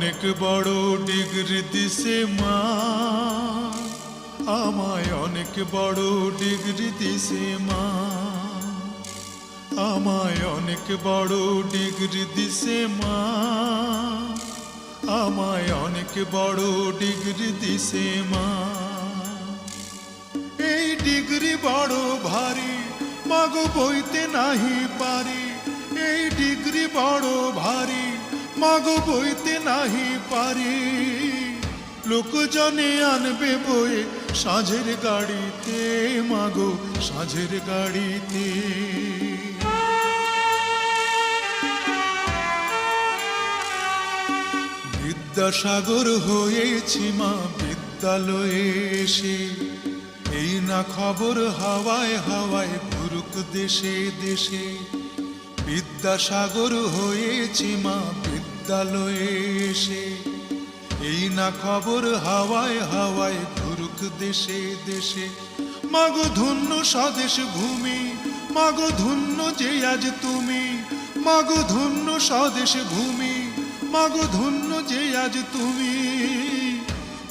অনেক বড় ডিগ্রি দিছে মা, আমায় অনেক বড় ডিগ্রি দিছে মা, আমায় অনেক বড় ডিগ্রি দিছে মা, আমায় অনেক বড় ডিগ্রি দিছে মা। এই ডিগ্রি বড় ভারী, মাগো বইতে নাহি পারি। এই ডিগ্রি বড় ভারী, মাগো বইতে নাহি পারি। লোকজনে আনবে বয়ে সাঁঝের গাড়িতে, মাগো সাঁঝের গাড়িতে। বিদ্যাসাগর হয়েছি মা বিদ্যালয়ে এসে, এই না খবর হাওয়ায় হাওয়ায় ঘুরুক দেশে দেশে। বিদ্যাসাগর হয়েছি মা বিদ্যালয়ে এসে, এই না খবর হাওয়ায় হাওয়ায় ঘুরুক দেশে দেশে। মাগো ধন্য স্বদেশ ভূমি, মাগো ধন্য যে আজ তুমি। মাগো ধন্য স্বদেশ ভূমি, মাগো ধন্য যে আজ তুমি।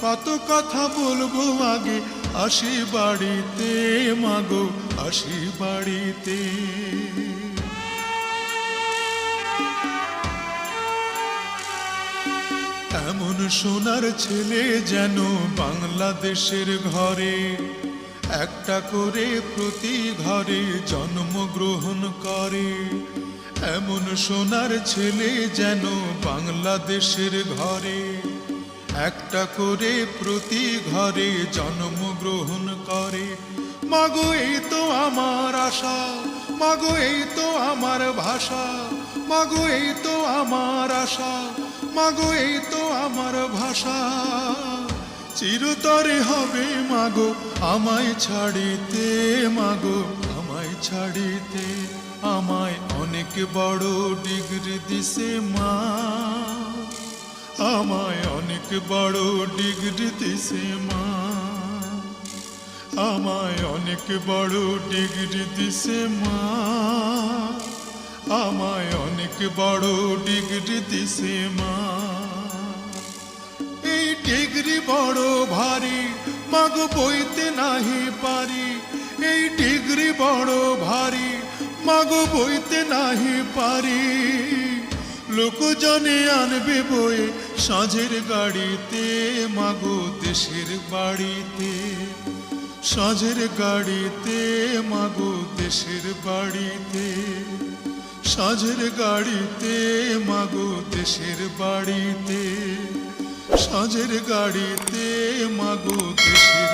কত কথা বলবো আগে আসি বাড়িতে, মাগো আসি বাড়িতে। এমন সোনার ছেলে যেন বাংলাদেশের ঘরে, একটা করে প্রতি ঘরে জন্মগ্রহণ করে। এমন সোনার ছেলে যেন বাংলাদেশের ঘরে, একটা করে প্রতি ঘরে জন্মগ্রহণ করে। মাগো এই তো আমার আশা, মাগো এই তো আমার ভাষা। মাগো এই তো আমার আশা, মাগো এই তো আমার ভাষা। চিরতরে হবে মাগো আমায় ছাড়িতে, মাগো আমায় ছাড়িতে। আমায় অনেক বড় ডিগ্রি দিছে মা, আমায় অনেক বড় ডিগ্রি দিছে মা, আমায় অনেক বড় ডিগ্রি দিছে মা, আমায় অনেক বড় ডিগ্রি দিছে মা। এই ডিগ্রি বড় ভারী, মাগো বইতে নাহি পারি। এই ডিগ্রি বড় ভারী, মাগো বইতে নাহি পারি। লোকজনে আনবে বয়ে সাঁঝের গাড়িতে, মাগো দেশের বাড়িতে। সাঁঝের গাড়িতে, মাগো দেশের বাড়িতে। সাঁঝের গাড়িতে, মাগো দেশের বাড়িতে। সাঁঝের গাড়িতে, মাগো দেশের